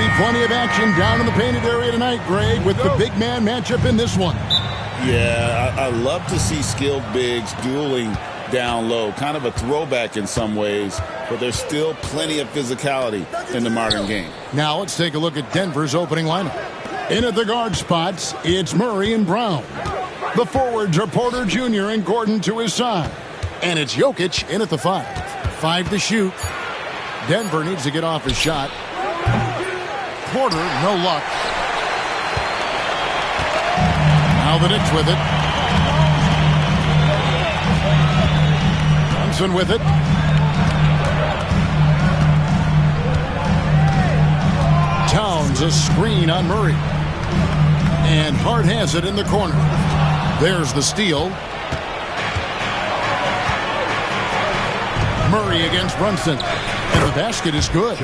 be plenty of action down in the painted area tonight, Greg, with the big man matchup in this one. Yeah, I love to see skilled bigs dueling down low. Kind of a throwback in some ways, but there's still plenty of physicality in the modern game. Now let's take a look at Denver's opening lineup. In at the guard spots, it's Murray and Brown. The forwards are Porter Jr. and Gordon to his side. And it's Jokic in at the 5. 5 to shoot. Denver needs to get off his shot. Porter, no luck. Now the Knicks with it. Brunson with it. Towns a screen on Murray. And Hart has it in the corner. There's the steal. Murray against Brunson. And the basket is good.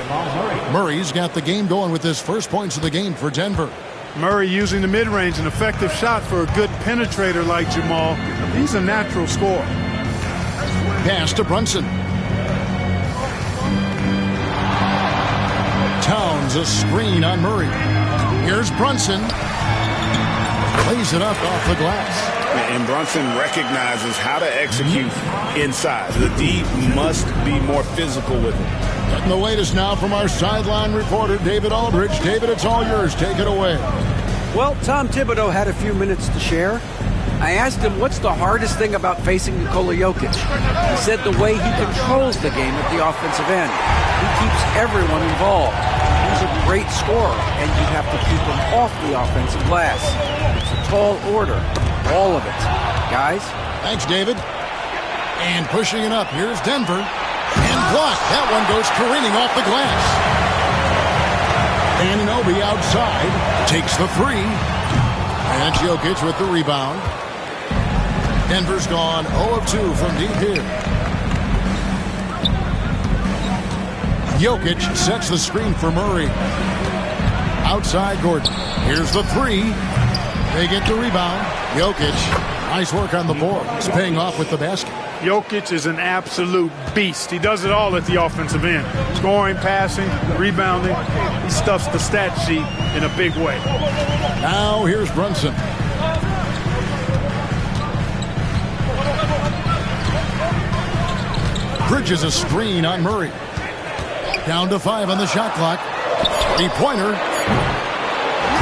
Murray's got the game going with his first points of the game for Denver. Murray using the mid-range, an effective shot for a good penetrator like Jamal. He's a natural scorer. Pass to Brunson. Towns a screen on Murray. Here's Brunson. Plays it up off the glass. And Brunson recognizes how to execute inside. The D must be more physical with it. Getting the latest now from our sideline reporter, David Aldridge. David, it's all yours. Take it away. Well, Tom Thibodeau had a few minutes to share. I asked him what's the hardest thing about facing Nikola Jokic. He said the way he controls the game at the offensive end. He keeps everyone involved. He's a great scorer, and you have to keep him off the offensive glass. It's a tall order. All of it. Guys? Thanks, David. And pushing it up. Here's Denver. And blocked. That one goes careening off the glass. Anunoby outside. Takes the 3. And Jokic with the rebound. Denver's gone 0 of 2 from deep here. Jokic sets the screen for Murray. Outside Gordon. Here's the 3. They get the rebound. Jokic, nice work on the board. It's paying off with the basket. Jokic is an absolute beast. He does it all at the offensive end. Scoring, passing, rebounding. He stuffs the stat sheet in a big way. Now here's Brunson. Bridges a screen on Murray. Down to 5 on the shot clock. 3-pointer.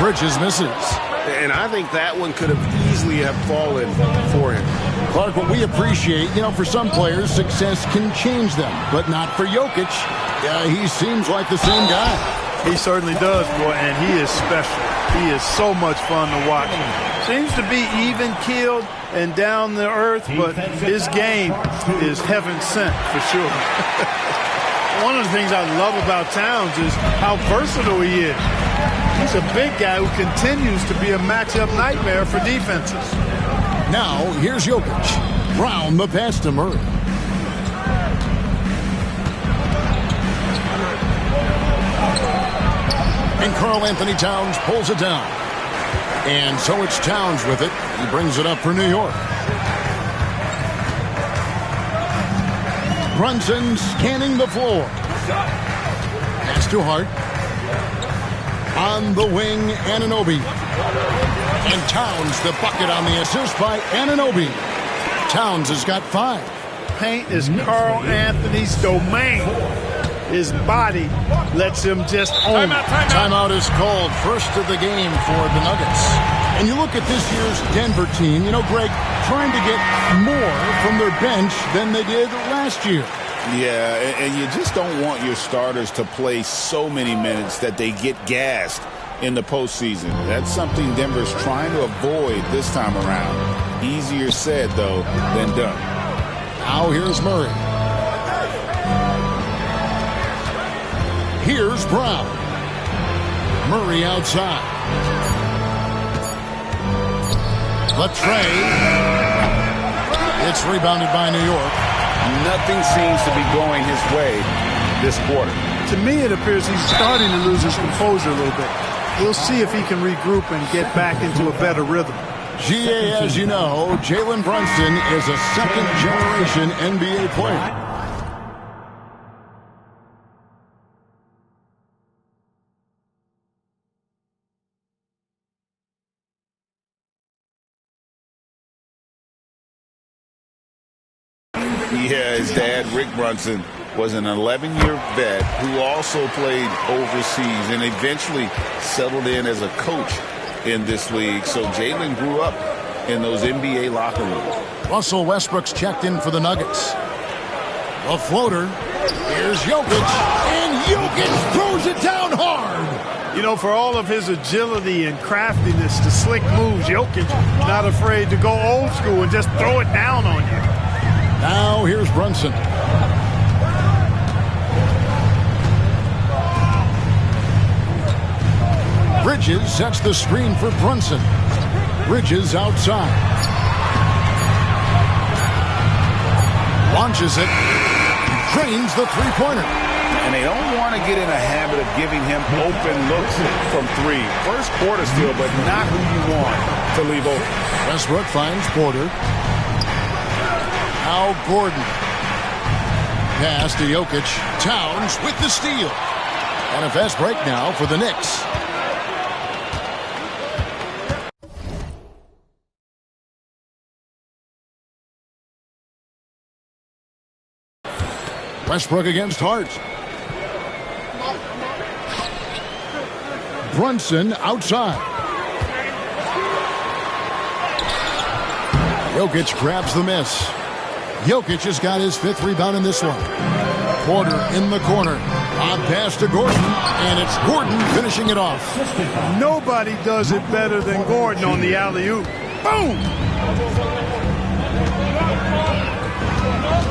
Bridges misses. And I think that one could have easily have fallen for him. Clark, what we appreciate, for some players, success can change them, but not for Jokic. He seems like the same guy. He certainly does, boy, and he is special. He is so much fun to watch. Seems to be even-keeled and down to earth, but his game is heaven sent for sure. One of the things I love about Towns is how versatile he is. He's a big guy who continues to be a matchup nightmare for defenses. Now, here's Jokic. Brown the pass to Murray. And Karl-Anthony Towns pulls it down. And so it's Towns with it. He brings it up for New York. Brunson scanning the floor. Pass to Hart. On the wing, Anunoby. And Towns the bucket on the assist by Anunoby. Towns has got 5. Paint is Karl-Anthony's domain. His body lets him just own it. Timeout is called. First of the game for the Nuggets. And you look at this year's Denver team, Greg, trying to get more from their bench than they did last year. Yeah, and you just don't want your starters to play so many minutes that they get gassed in the postseason. That's something Denver's trying to avoid this time around. Easier said, though, than done. Now here's Murray. Here's Brown. Murray outside. Latrey. It's rebounded by New York. Nothing seems to be going his way this quarter. To me, it appears he's starting to lose his composure a little bit. We'll see if he can regroup and get back into a better rhythm. GA, as you know, Jalen Brunson is a second-generation NBA player. Yeah, his dad, Rick Brunson, was an 11-year vet who also played overseas and eventually settled in as a coach in this league. So Jalen grew up in those NBA locker rooms. Russell Westbrook's checked in for the Nuggets. A floater. Here's Jokic, and Jokic throws it down hard. You know, for all of his agility and craftiness, the slick moves, Jokic not afraid to go old school and just throw it down on you. Now here's Brunson. Bridges sets the screen for Brunson. Bridges outside. Launches it. Drains the three-pointer. And they don't want to get in a habit of giving him open looks from three. First quarter steal, but not who you want to leave open. Westbrook finds Porter. Now Gordon. Pass to Jokic. Towns with the steal. And a fast break now for the Knicks. Westbrook against Hart. Brunson outside. Jokic grabs the miss. Jokic has got his 5th rebound in this one. Porter in the corner. On pass to Gordon, and it's Gordon finishing it off. Nobody does it better than Gordon on the alley-oop. Boom!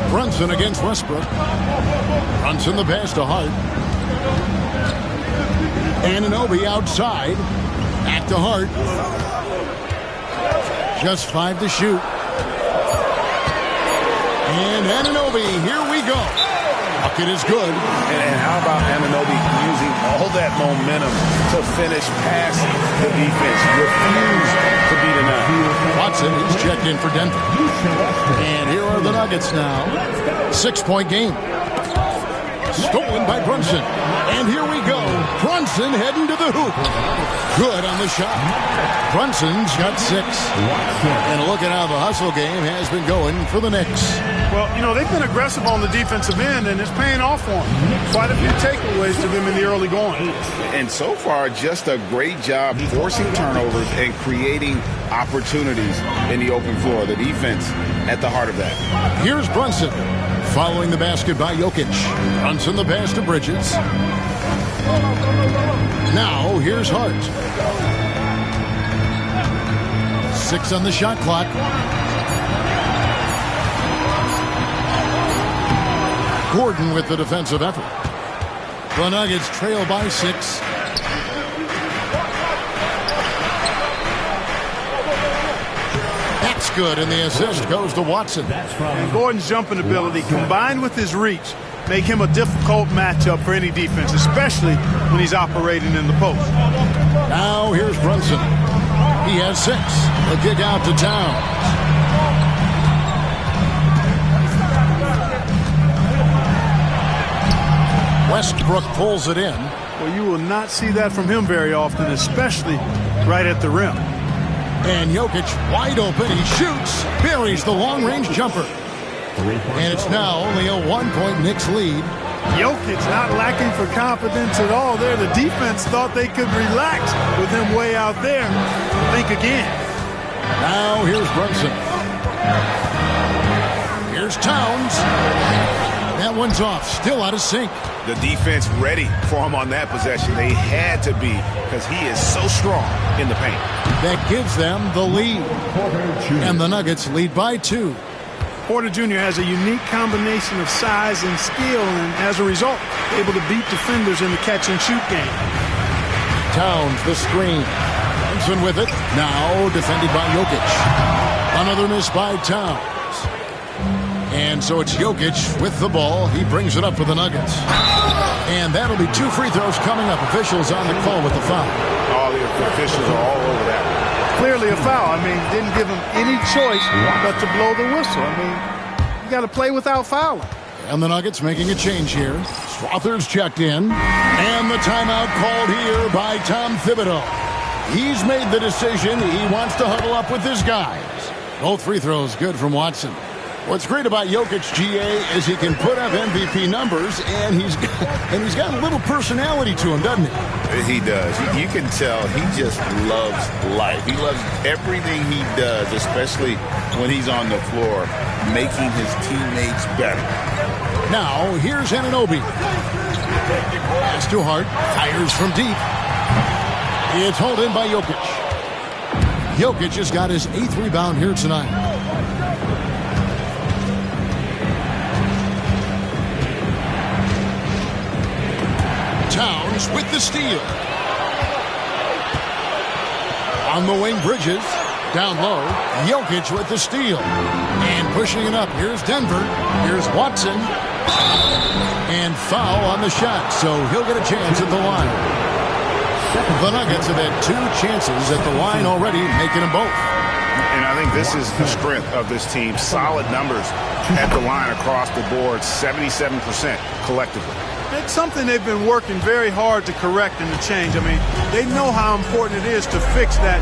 Brunson against Westbrook. Brunson the pass to Hart. Anunoby outside. Back to Hart. Just 5 to shoot. And Anunoby, here we go. Bucket is good. And how about Anunoby using all that momentum to finish past the defense? Refuse to be denied. Watson, he's checked in for Denver. And here are the Nuggets now. 6-point game. Stolen by Brunson. And here we go. Brunson heading to the hoop. Good on the shot. Brunson's got 6. And look at how the hustle game has been going for the Knicks. Well, you know, they've been aggressive on the defensive end, and it's paying off for them. Quite a few takeaways to them in the early going. And so far, just a great job forcing turnovers and creating opportunities in the open floor. The defense at the heart of that. Here's Brunson. Following the basket by Jokic. Brunson the pass to Bridges. Now here's Hart. 6 on the shot clock. Gordon with the defensive effort. The Nuggets trail by 6. That's good, and the assist goes to Watson. And Gordon's jumping ability combined with his reach make him a difficult matchup for any defense, especially when he's operating in the post. Now here's Brunson. He has 6. A kick out to Towns. Westbrook pulls it in. Well, you will not see that from him very often, especially right at the rim. And Jokic wide open. He shoots. Buries the long-range jumper. And it's now only a 1-point Knicks lead. Jokic not lacking for confidence at all there. The defense thought they could relax with him way out there. Think again. Now here's Brunson. Here's Towns. That one's off. Still out of sync. The defense ready for him on that possession. They had to be because he is so strong in the paint. That gives them the lead. And the Nuggets lead by 2. Porter Jr. has a unique combination of size and skill, and as a result, able to beat defenders in the catch-and-shoot game. Towns, the screen. Brunson with it. Now defended by Jokic. Another miss by Towns. And so it's Jokic with the ball. He brings it up for the Nuggets. And that'll be 2 free throws coming up. Officials on the call with the foul. Oh, the officials are all over that. Clearly a foul. I mean, didn't give him any choice but to blow the whistle. I mean, you got to play without fouling. And the Nuggets making a change here. Strother's checked in. And the timeout called here by Tom Thibodeau. He's made the decision. He wants to huddle up with his guys. Both free throws good from Watson. What's great about Jokic, GA, is he can put up MVP numbers, and he's got a little personality to him, doesn't he? He does. You can tell he just loves life. He loves everything he does, especially when he's on the floor, making his teammates better. Now, here's Anunoby. Pass to Hart. Fires from deep. It's hauled in by Jokic. Jokic has got his 8th rebound here tonight. Towns with the steal. On the wing, Bridges. Down low, Jokic with the steal. And pushing it up, here's Denver. Here's Watson. And foul on the shot, so he'll get a chance at the line. The Nuggets have had 2 chances at the line already, making them both. And I think this is the strength of this team. Solid numbers at the line across the board, 77% collectively. It's something they've been working very hard to correct and to change. I mean, they know how important it is to fix that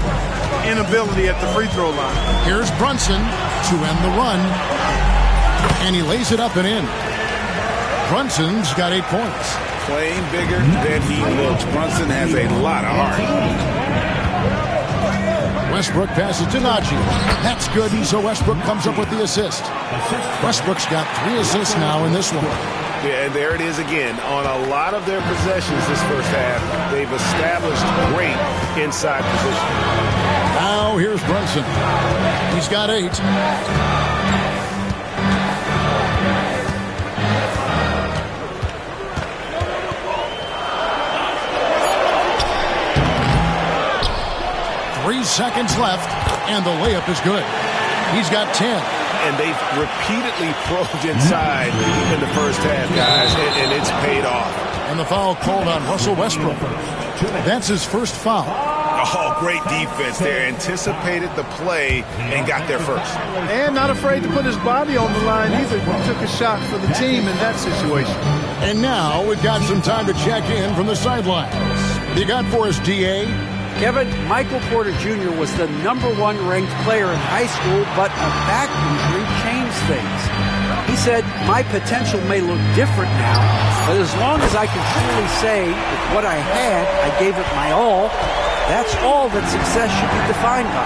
inability at the free throw line. Here's Brunson to end the run. And he lays it up and in. Brunson's got 8 points. Playing bigger than he looks. Brunson has a lot of heart. Westbrook passes to Najee. That's good, and so Westbrook comes up with the assist. Westbrook's got 3 assists now in this one. Yeah, and there it is again. On a lot of their possessions this first half, they've established great inside position. Now here's Brunson. He's got 8. Three seconds left, and the layup is good. He's got 10. And they've repeatedly probed inside in the first half, guys, and it's paid off. And the foul called on Russell Westbrook. That's his first foul. Oh, great defense there. Anticipated the play and got there first. And not afraid to put his body on the line either. He took a shot for the team in that situation. And now we've got some time to check in from the sidelines. You got for us, DA? Kevin, Michael Porter Jr. was the #1 ranked player in high school, but a back injury changed things. He said, my potential may look different now, but as long as I can truly say with what I had, I gave it my all, that's all that success should be defined by.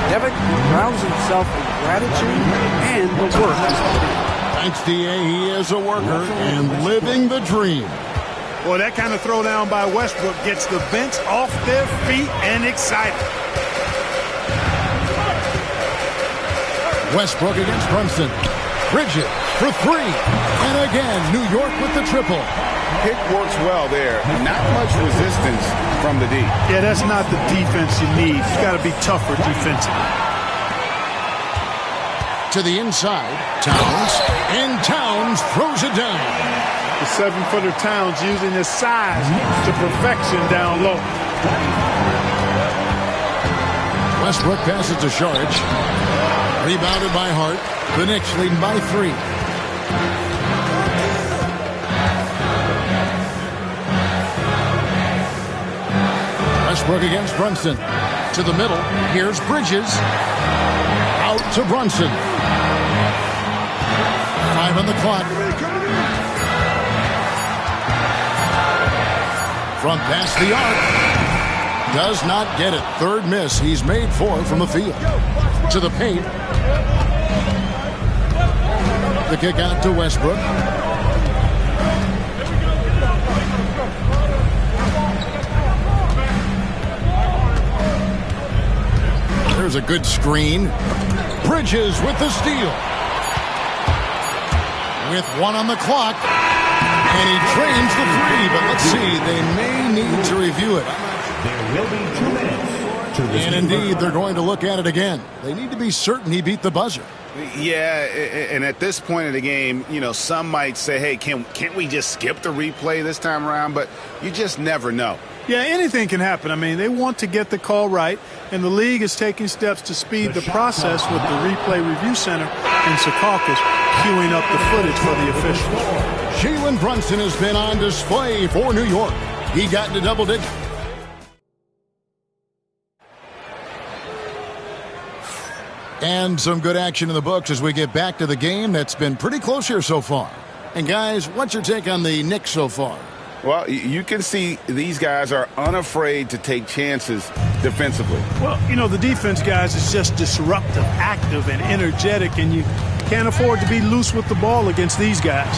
Kevin grounds himself in gratitude and the work. Thanks, DA. He is a worker and living the dream. Well, that kind of throwdown by Westbrook gets the bench off their feet and excited. Westbrook against Brunson. Bridges for 3. And again, New York with the triple. Pick works well there. Not much resistance from the D. Yeah, that's not the defense you need. You got to be tougher defensively. To the inside, Towns. And Towns throws it down. The 7-footer Towns using his size to perfection down low. Westbrook passes to Saric. Rebounded by Hart. The Knicks leading by 3. Westbrook against Brunson. To the middle. Here's Bridges. Out to Brunson. 5 on the clock. From past the arc. Does not get it. 3rd miss. He's made 4 from the field. To the paint. The kick out to Westbrook. There's a good screen. Bridges with the steal. With 1 on the clock. And he drains the 3, but let's see, they may need to review it. There will be 2 minutes. And indeed, they're going to look at it again. They need to be certain he beat the buzzer. Yeah, and at this point in the game, you know, some might say, hey, can't we just skip the replay this time around? But you just never know. Yeah, anything can happen. I mean, they want to get the call right, and the league is taking steps to speed the process with the Replay Review Center in Secaucus queuing up the footage for the officials. Jalen Brunson has been on display for New York. He got into double digits. And some good action in the books as we get back to the game that's been pretty close here so far. And guys, what's your take on the Knicks so far? Well, you can see these guys are unafraid to take chances defensively. Well, you know, the defense, guys, is just disruptive, active, and energetic, and you can't afford to be loose with the ball against these guys.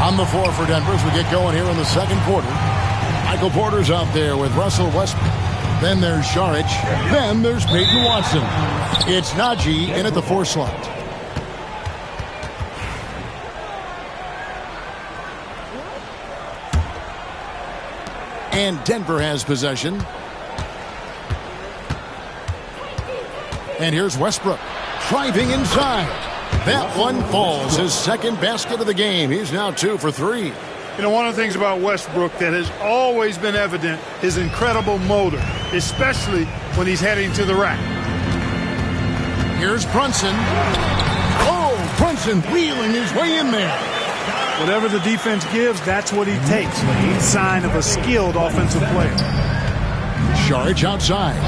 On the floor for Denver as we get going here in the second quarter. Michael Porter's out there with Russell Westbrook. Then there's Saric. Then there's Peyton Watson. It's Najee in at the 4 slot. And Denver has possession. And here's Westbrook driving inside. That one falls. His second basket of the game. He's now 2 for 3. You know, one of the things about Westbrook that has always been evident is incredible motor, especially when he's heading to the rack. Here's Brunson. Oh, Brunson wheeling his way in there. Whatever the defense gives, that's what he takes. Sign of a skilled offensive player. Saric outside.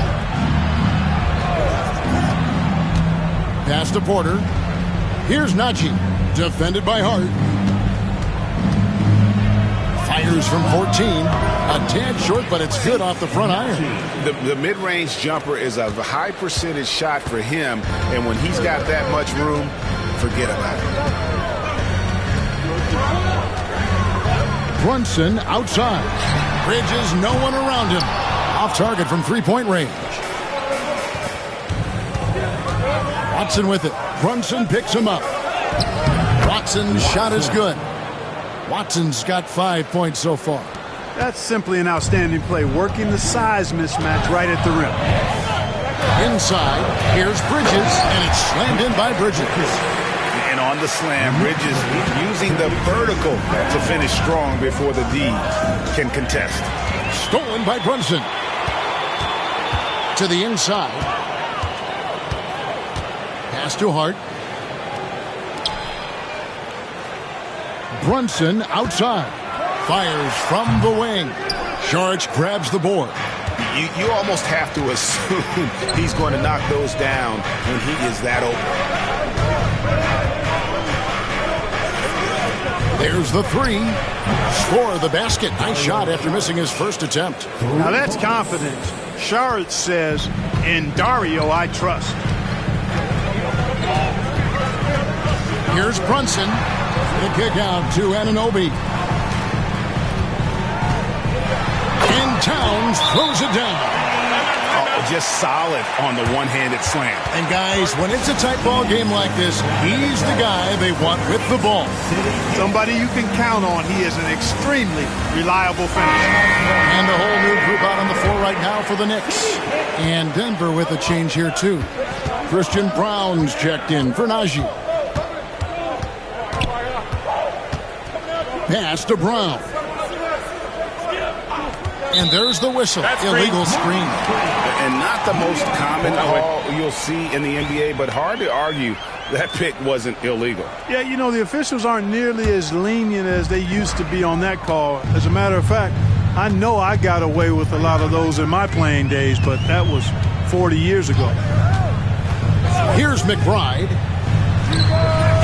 Pass to Porter. Here's Najee. Defended by Hart. Fires from 14. A tad short, but it's good off the front iron. The mid-range jumper is a high percentage shot for him, and when he's got that much room, forget about it. Brunson outside. Bridges, no one around him. Off target from three-point range. Watson with it. Brunson picks him up. Watson's shot is good. Watson's got 5 points so far. That's simply an outstanding play, working the size mismatch right at the rim. Inside, here's Bridges, and it's slammed in by Bridges. And on the slam, Bridges using the vertical to finish strong before the D can contest. Stolen by Brunson. To the inside. Pass to Hart. Brunson outside. Fires from the wing. Saric grabs the board. You almost have to assume he's going to knock those down when he is that open. There's the 3. Score the basket. Nice shot after missing his first attempt. Now that's confidence. Saric says, in Dario I trust. Here's Brunson. The kick out to Anunoby. And Towns throws it down. Oh, just solid on the one-handed slam. And guys, when it's a tight ball game like this, he's the guy they want with the ball. Somebody you can count on. He is an extremely reliable finisher. And a whole new group out on the floor right now for the Knicks. And Denver with a change here too. Christian Brown's checked in for Najee. Pass to Brown. And there's the whistle. Illegal screen. And not the most common call you'll see in the NBA, but hard to argue that pick wasn't illegal. Yeah, you know, the officials aren't nearly as lenient as they used to be on that call. As a matter of fact, I know I got away with a lot of those in my playing days, but that was 40 years ago. Here's McBride.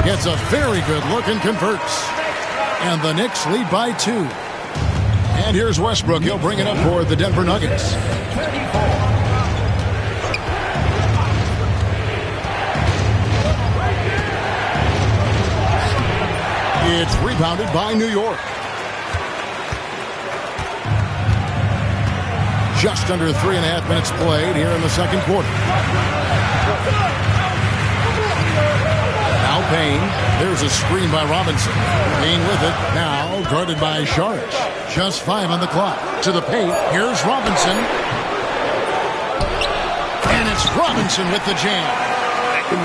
Gets a very good look and converts. And the Knicks lead by 2. And here's Westbrook. He'll bring it up for the Denver Nuggets. It's rebounded by New York. Just under 3.5 minutes played here in the second quarter. Now Payne. There's a screen by Robinson. Payne with it. Now guarded by Saric. Just 5 on the clock. To the paint. Here's Robinson. And it's Robinson with the jam.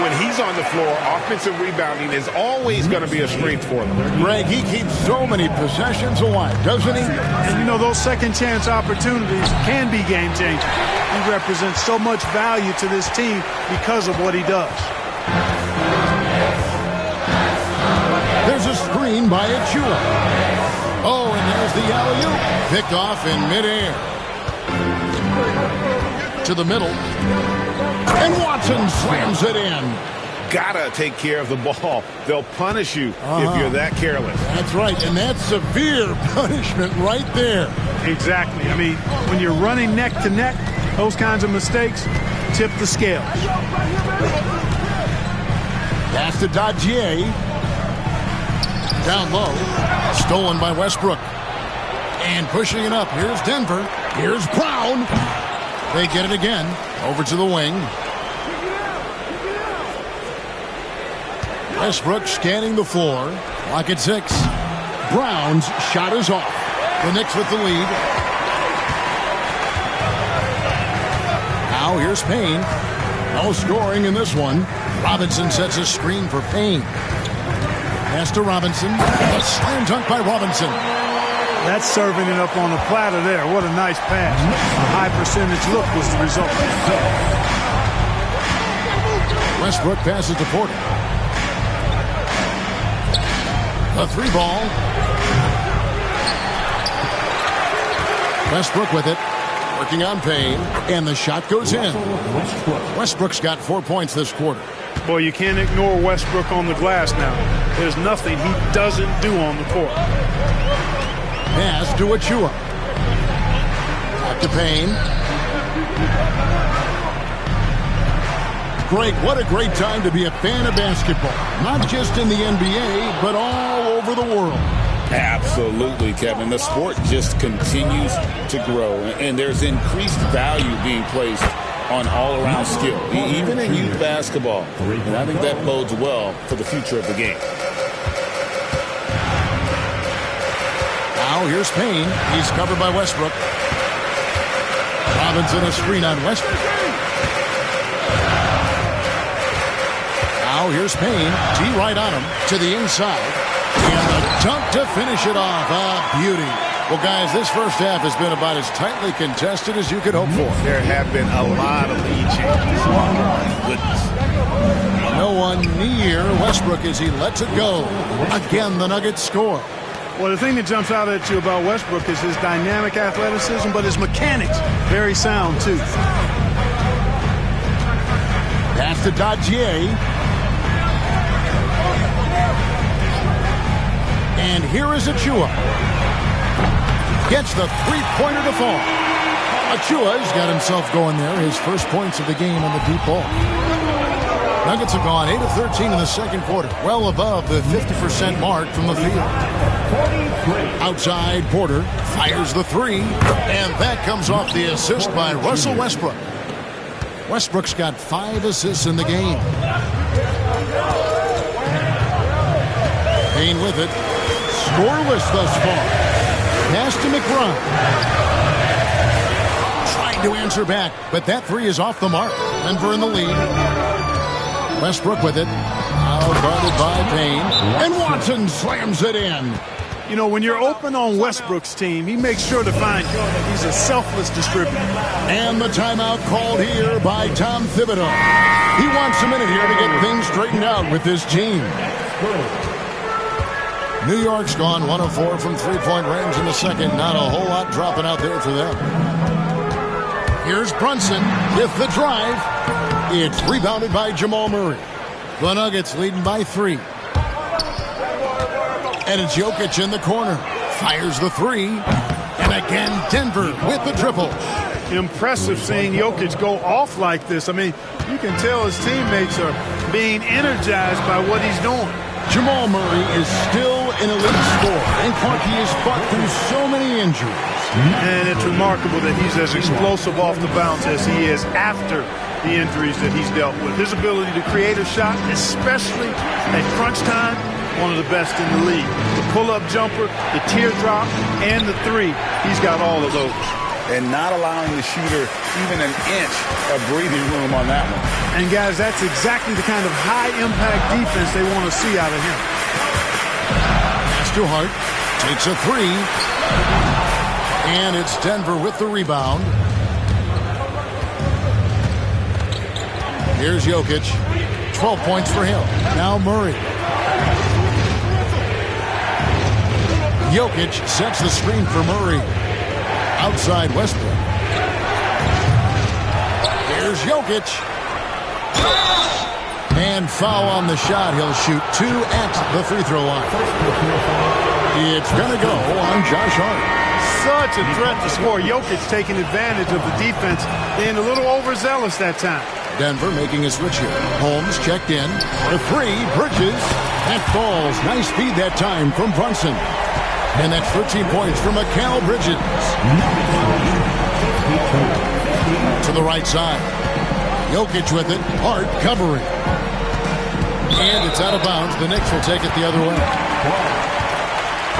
When he's on the floor, offensive rebounding is always going to be a strength for them. Greg, he keeps so many possessions alive, doesn't he? And you know, those second chance opportunities can be game changing. He represents so much value to this team because of what he does. There's a screen by Achua. Oh, and there's the alley-oop. Picked off in midair. To the middle. And Watson slams it in. Gotta take care of the ball. They'll punish you if you're that careless. That's right, and that's severe punishment right there. Exactly. I mean, when you're running neck to neck, those kinds of mistakes tip the scales. Pass to Dodgier. Down low. Stolen by Westbrook. And pushing it up. Here's Denver. Here's Brown. They get it again. Over to the wing. Westbrook scanning the floor. Clock at 6. Brown's shot is off. The Knicks with the lead. Now here's Payne. No scoring in this one. Robinson sets a screen for Payne. Pass to Robinson. A slam dunk by Robinson. That's serving it up on a platter there. What a nice pass. A high percentage look was the result. Westbrook passes to Porter. A 3-ball. Westbrook with it. Working on Payne. And the shot goes in. Westbrook's got 4 points this quarter. Boy, you can't ignore Westbrook on the glass now. There's nothing he doesn't do on the court. Pass to Achua. Back to Payne. Greg, what a great time to be a fan of basketball. Not just in the NBA, but all over the world. Absolutely, Kevin. The sport just continues to grow, and there's increased value being placed on all-around skill, even in youth basketball. And I think that bodes well for the future of the game. Now here's Payne. He's covered by Westbrook. Robinson a screen on Westbrook. Now here's Payne. T right on him to the inside. And a dunk to finish it off. A beauty. Well, guys, this first half has been about as tightly contested as you could hope for. There have been a lot of lead changes. My goodness. No one near Westbrook as he lets it go. Again, the Nuggets score. Well, the thing that jumps out at you about Westbrook is his dynamic athleticism, but his mechanics, very sound, too. Pass to Dodgier. And here is Achua. Gets the three-pointer to fall. Achua's got himself going there. His first points of the game on the deep ball. Nuggets have gone 8 of 13 in the second quarter. Well above the 50% mark from the field. Outside, Porter fires the three. And that comes off the assist by Russell Westbrook. Westbrook's got 5 assists in the game. Payne with it. Scoreless thus far. Pass to McBride. Trying to answer back, but that three is off the mark. Denver in the lead. Westbrook with it. Now guarded by Payne. And Watson slams it in. You know, when you're open on Westbrook's team, he makes sure to find you. He's a selfless distributor. And the timeout called here by Tom Thibodeau. He wants a minute here to get things straightened out with this team. New York's gone 1 of 4 from three-point range in the second. Not a whole lot dropping out there for them. Here's Brunson with the drive. It's rebounded by Jamal Murray. The Nuggets leading by 3. And it's Jokic in the corner. Fires the three. And again, Denver with the triple. Impressive seeing Jokic go off like this. I mean, you can tell his teammates are being energized by what he's doing. Jamal Murray is still an elite scorer. In part, he has fought through so many injuries. And it's remarkable that he's as explosive off the bounce as he is after the injuries that he's dealt with. His ability to create a shot, especially at crunch time, one of the best in the league. The pull-up jumper, the teardrop, and the three, he's got all of those. And not allowing the shooter even an inch of breathing room on that one. And, guys, that's exactly the kind of high-impact defense they want to see out of him. Pass to Hart. Takes a three. And it's Denver with the rebound. Here's Jokic. 12 points for him. Now Murray. Jokic sets the screen for Murray. Outside Westbrook. Here's Jokic. And foul on the shot. He'll shoot 2 at the free throw line. It's going to go on Josh Hart. Such a threat to score. Jokic taking advantage of the defense, being a little overzealous that time. Denver making a switch here. Holmes checked in. The 3, Bridges. That falls. Nice speed that time from Brunson. And that's 13 points from Mikal Bridges. To the right side. Jokic with it. Hart covering. And it's out of bounds. The Knicks will take it the other way.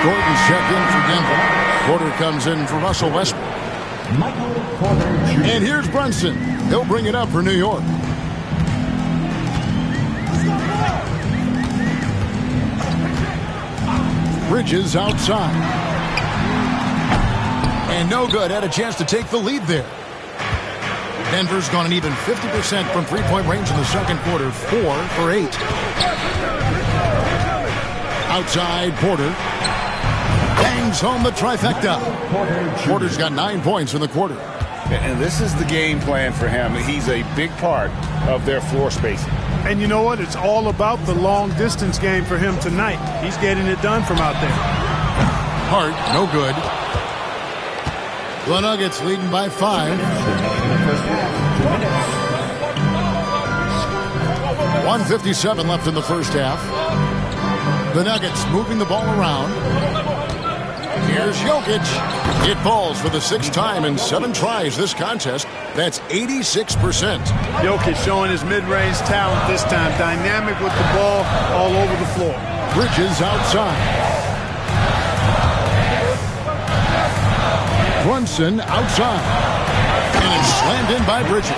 Gordon's checked in for Denver. Porter comes in for Russell Westbrook. And here's Brunson. He'll bring it up for New York. Bridges outside. And no good. Had a chance to take the lead there. Denver's gone an even 50% from three-point range in the second quarter. 4 for 8. Outside, Porter. Bangs home the trifecta. Porter's got 9 points in the quarter. And this is the game plan for him. He's a big part of their floor spacing. And you know what? It's all about the long-distance game for him tonight. He's getting it done from out there. Hart, no good. The Nuggets leading by 5. 1:57 left in the first half. The Nuggets moving the ball around. Here's Jokic. It falls for the 6th time in 7 tries this contest. That's 86%. Jokic showing his mid-range talent this time. Dynamic with the ball all over the floor. Bridges outside. Brunson outside. And it's slammed in by Bridges.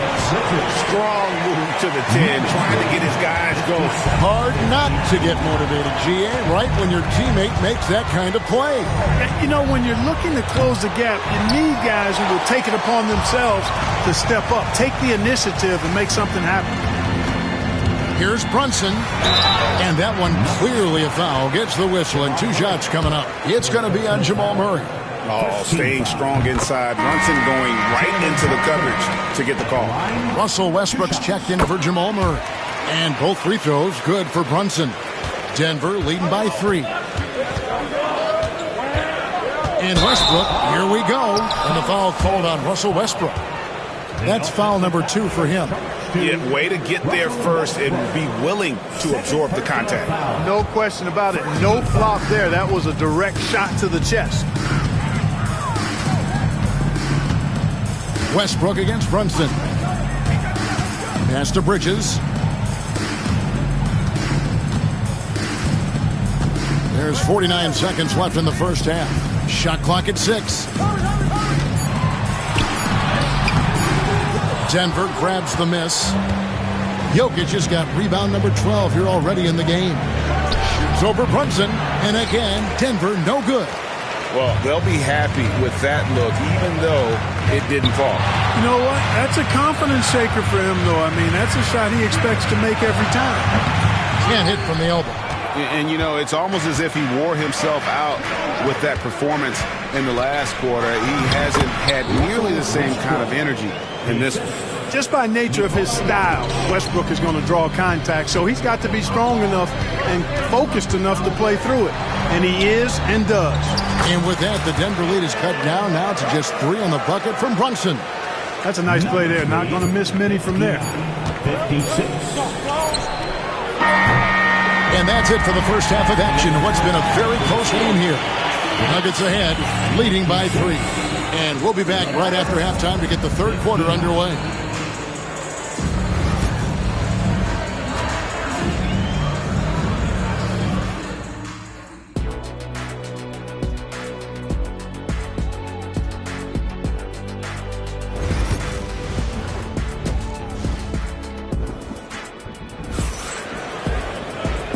Strong move to the 10, trying to get his guys going. Hard not to get motivated, GA, right when your teammate makes that kind of play. You know, when you're looking to close the gap, you need guys who will take it upon themselves to step up, take the initiative, and make something happen. Here's Brunson. And that one clearly a foul. Gets the whistle, and 2 shots coming up. It's going to be on Jamal Murray. Oh, staying strong inside. Brunson going right into the coverage to get the call. Russell Westbrook's checked in for Jamal Murray. And both free throws good for Brunson. Denver leading by 3. And Westbrook, here we go. And the foul called on Russell Westbrook. That's foul number 2 for him. Yeah, way to get there first and be willing to absorb the contact. No question about it. No flop there. That was a direct shot to the chest. Westbrook against Brunson. Pass to Bridges. There's 49 seconds left in the first half. Shot clock at 6. Denver grabs the miss. Jokic has got rebound number 12 here already in the game. Shoots over Brunson. And again, Denver no good. Well, they'll be happy with that look, even though it didn't fall. You know what? That's a confidence shaker for him, though. I mean, that's a shot he expects to make every time. Can't hit from the elbow. And, you know, it's almost as if he wore himself out with that performance in the last quarter. He hasn't had nearly the same kind of energy in this one. Just by nature of his style, Westbrook is going to draw contact, so he's got to be strong enough and focused enough to play through it. And he is and does. And with that, the Denver lead is cut down now to just 3 on the bucket from Brunson. That's a nice play there. Not going to miss many from there. 56. And that's it for the first half of action. What's been a very close game here. Nuggets ahead, leading by 3. And we'll be back right after halftime to get the third quarter underway.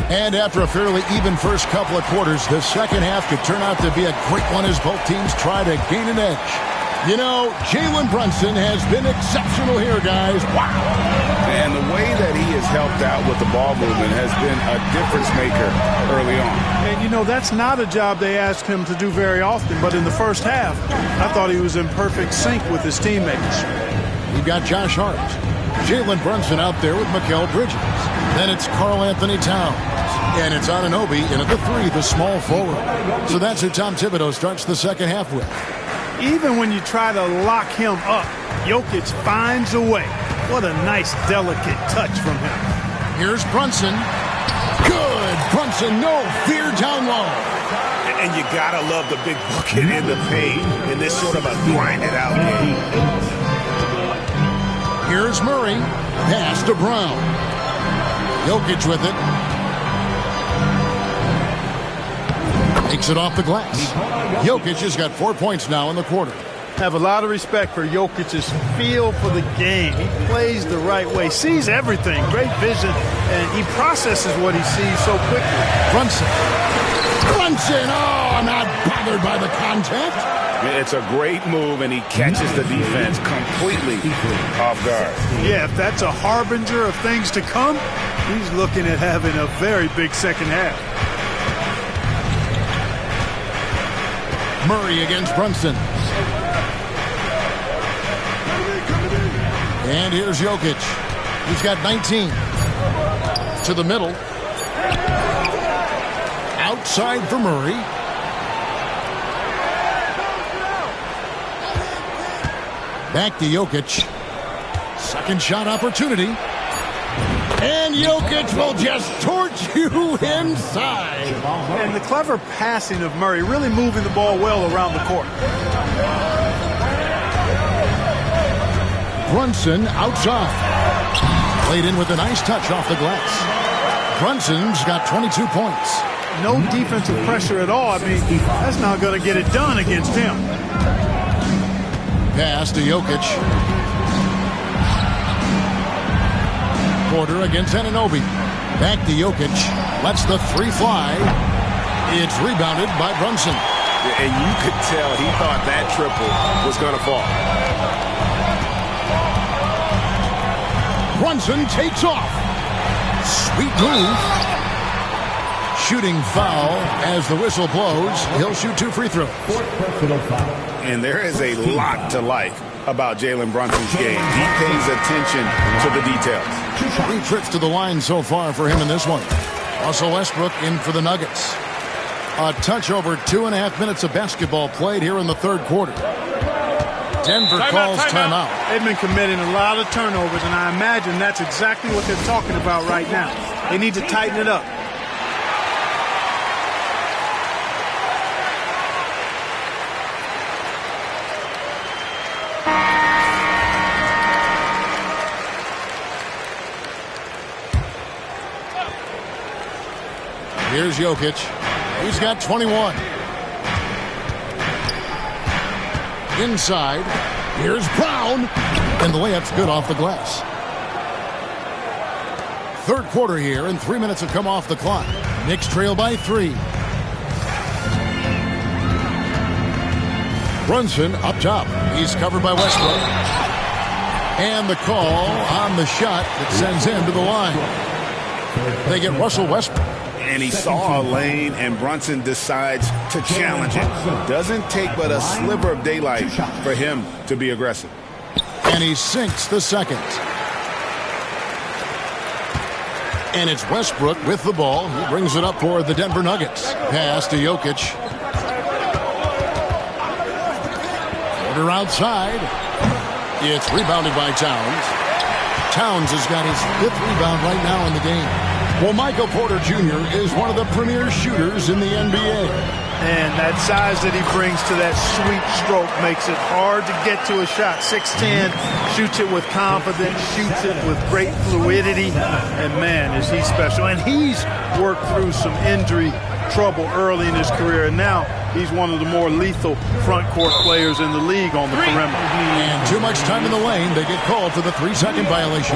And after a fairly even first couple of quarters, the second half could turn out to be a great one as both teams try to gain an edge. You know, Jalen Brunson has been exceptional here, guys. Wow. And the way that he has helped out with the ball movement has been a difference maker early on. And, you know, that's not a job they asked him to do very often. But in the first half, I thought he was in perfect sync with his teammates. We've got Josh Hart. Jalen Brunson out there with Mikal Bridges. Then it's Karl Anthony Towns. And it's Anunoby in at the 3, the small forward. So that's who Tom Thibodeau starts the second half with. Even when you try to lock him up, Jokic finds a way. What a nice, delicate touch from him. Here's Brunson. Good. Brunson, no fear down low. And you gotta love the big bucket in the paint in this sort of a grinded-out game. Here's Murray. Pass to Brown. Jokic with it. Takes it off the glass. Jokic has got 4 points now in the quarter. Have a lot of respect for Jokic's feel for the game. He plays the right way, sees everything, great vision, and he processes what he sees so quickly. Brunson, oh, not bothered by the contact. It's a great move, and he catches the defense completely off guard. Yeah, if that's a harbinger of things to come, he's looking at having a very big second half. Murray against Brunson. And here's Jokic. He's got 19. To the middle. Outside for Murray. Back to Jokic. Second shot opportunity. And Jokic will just torch you inside. And the clever passing of Murray, really moving the ball well around the court. Brunson outside. Played in with a nice touch off the glass. Brunson's got 22 points. No defensive pressure at all. I mean, that's not going to get it done against him. Pass to Jokic. Porter against Anunoby. Back to Jokic. Lets the 3 fly. It's rebounded by Brunson. And you could tell he thought that triple was going to fall. Brunson takes off. Sweet move. Shooting foul as the whistle blows. He'll shoot 2 free throws. And there is a lot to like about Jalen Brunson's game. He pays attention to the details. 3 trips to the line so far for him in this one. Russell Westbrook in for the Nuggets. A touch over 2.5 minutes of basketball played here in the third quarter. Denver calls timeout. They've been committing a lot of turnovers, and I imagine that's exactly what they're talking about right now. They need to tighten it up. Here's Jokic. He's got 21. Inside. Here's Brown. And the layup's good off the glass. Third quarter here, and 3 minutes have come off the clock. Knicks trail by 3. Brunson up top. He's covered by Westbrook. And the call on the shot that sends him to the line. They get Russell Westbrook. And he saw a lane, and Brunson decides to challenge it. Doesn't take but a sliver of daylight for him to be aggressive. And he sinks the second. And it's Westbrook with the ball. He brings it up for the Denver Nuggets. Pass to Jokic. Porter outside. It's rebounded by Towns. Towns has got his 5th rebound right now in the game. Well, Michael Porter Jr. is one of the premier shooters in the NBA. And that size that he brings to that sweep stroke makes it hard to get to a shot. 6'10", shoots it with confidence, shoots it with great fluidity. And, man, is he special. And he's worked through some injury trouble early in his career. And now he's one of the more lethal front court players in the league on the perimeter. And too much time in the lane. They get called for the 3-second violation.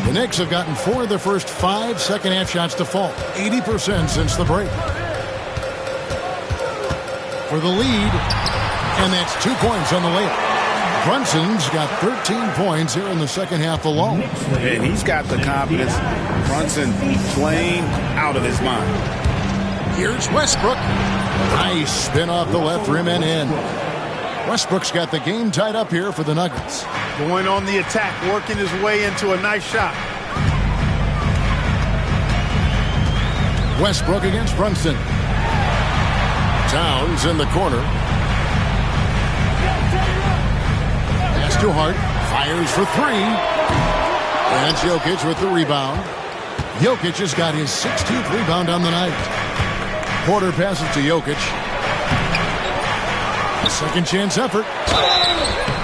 The Knicks have gotten 4 of their first 5 second-half shots to fall. 80% since the break. For the lead, and that's 2 points on the layup. Brunson's got 13 points here in the second half alone. And he's got the confidence. Brunson playing out of his mind. Here's Westbrook. Nice spin off the left rim and in. Westbrook's got the game tied up here for the Nuggets. Going on the attack, working his way into a nice shot. Westbrook against Brunson. Towns in the corner. Pass to Hart. Fires for three. And Jokic with the rebound. Jokic has got his 16th rebound on the night. Porter passes to Jokic. A second chance effort.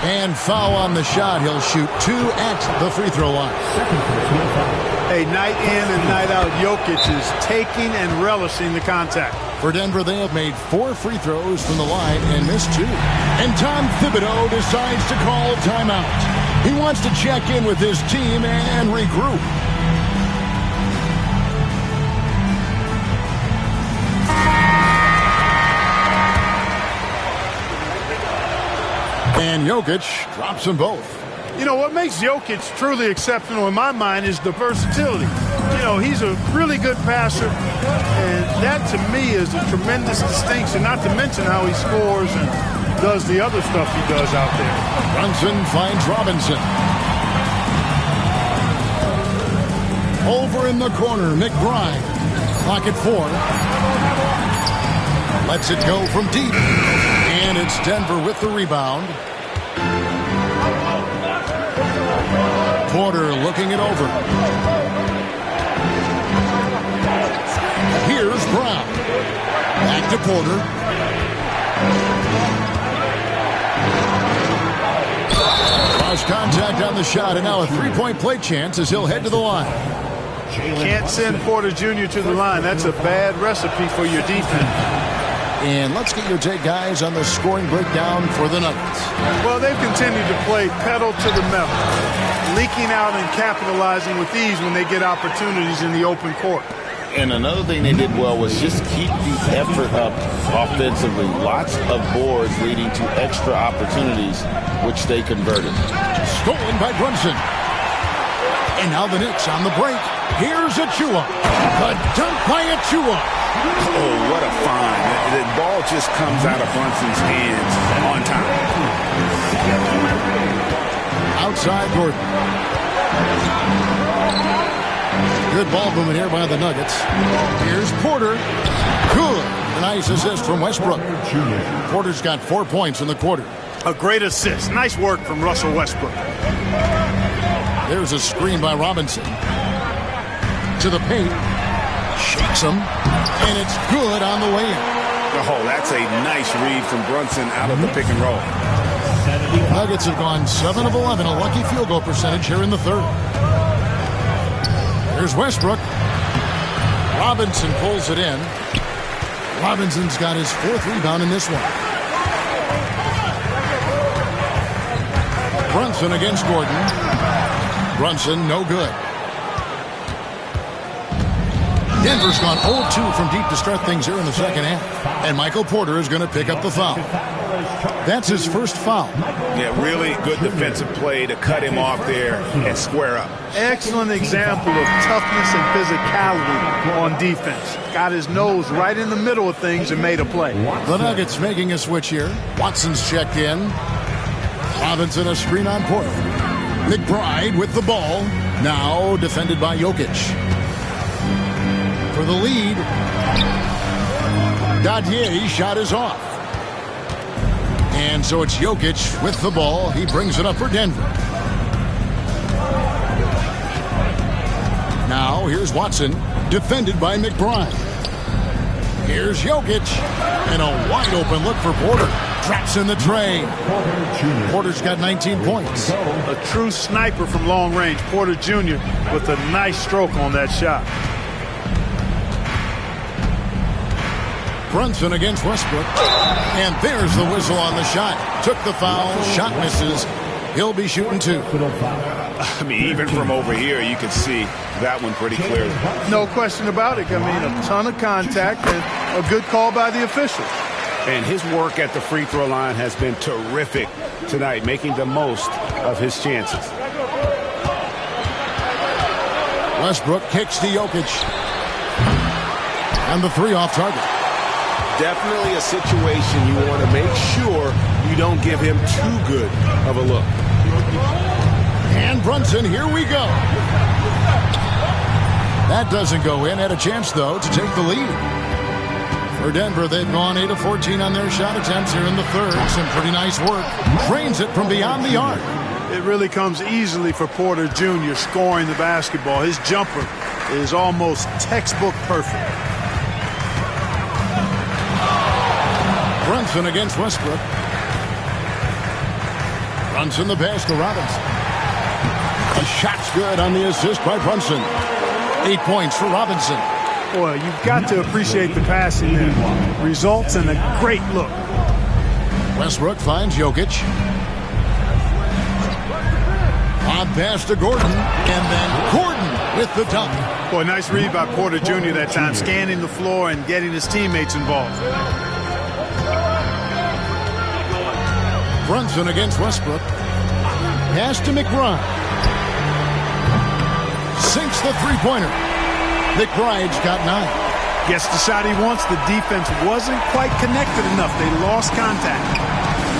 And foul on the shot. He'll shoot 2 at the free throw line. Hey, night in and night out, Jokic is taking and relishing the contact. For Denver, they have made 4 free throws from the line and missed 2. And Tom Thibodeau decides to call timeout. He wants to check in with his team and regroup. And Jokic drops them both. You know, what makes Jokic truly exceptional in my mind is the versatility. You know, he's a really good passer, and that to me is a tremendous distinction, not to mention how he scores and does the other stuff he does out there. Brunson finds Robinson. Over in the corner, McBride. Clock at 4. Lets it go from deep. And it's Denver with the rebound. Porter looking it over. Here's Brown. Back to Porter. Cross contact on the shot, and now a three-point play chance as he'll head to the line. Can't send Porter Jr. to the line. That's a bad recipe for your defense. And let's get your take, guys, on the scoring breakdown for the Nuggets. Well, they've continued to play pedal to the metal, leaking out and capitalizing with ease when they get opportunities in the open court. And another thing they did well was just keep the effort up offensively. Lots of boards leading to extra opportunities, which they converted. Stolen by Brunson. And now the Knicks on the break. Here's Achua. The dunk by Achua. Oh, what a find. The ball just comes out of Brunson's hands on time. Outside Gordon. Good ball movement here by the Nuggets. Here's Porter. Good. A nice assist from Westbrook. Porter's got 4 points in the quarter. A great assist. Nice work from Russell Westbrook. There's a screen by Robinson. To the paint. Shakes him. And it's good on the way in. Oh, that's a nice read from Brunson out of the pick and roll. Nuggets have gone 7 of 11, a lucky field goal percentage here in the third. Here's Westbrook. Robinson pulls it in. Robinson's got his 4th rebound in this one. Brunson against Gordon. Brunson, no good. Denver's gone 0-2 from deep to start things here in the second half. And Michael Porter is going to pick up the foul. That's his first foul. Yeah, really good defensive play to cut him off there and square up. Excellent example of toughness and physicality on defense. Got his nose right in the middle of things and made a play. The Nuggets making a switch here. Watson's checked in. Robinson a screen on Porter. McBride with the ball. Now defended by Jokic. For the lead. Dadier's shot is off. And so it's Jokic with the ball. He brings it up for Denver. Now here's Watson, defended by McBride. Here's Jokic, and a wide open look for Porter. Traps in the tray. Porter's got 19 points. A true sniper from long range, Porter Jr. with a nice stroke on that shot. Brunson against Westbrook. And there's the whistle on the shot. Took the foul. Shot misses. He'll be shooting 2. I mean, even from over here, you can see that one pretty clearly. No question about it. I mean, a ton of contact and a good call by the officials. And his work at the free throw line has been terrific tonight, making the most of his chances. Westbrook kicks to Jokic. And the three off target. Definitely a situation you want to make sure you don't give him too good of a look. And Brunson, here we go. That doesn't go in. Had a chance, though, to take the lead. For Denver, they've gone 8 of 14 on their shot attempts here in the third. Some pretty nice work. Drains it from beyond the arc. It really comes easily for Porter Jr. scoring the basketball. His jumper is almost textbook perfect. Brunson against Westbrook. Brunson the pass to Robinson. A shot's good on the assist by Brunson. 8 points for Robinson. Boy, you've got to appreciate the passing there. Results in a great look. Westbrook finds Jokic. On pass to Gordon. And then Gordon with the dunk. Boy, nice read by Porter Jr. that time, scanning the floor and getting his teammates involved. Brunson against Westbrook. Pass to McBride. Sinks the three-pointer. McBride's got 9. Gets the shot he wants. The defense wasn't quite connected enough. They lost contact.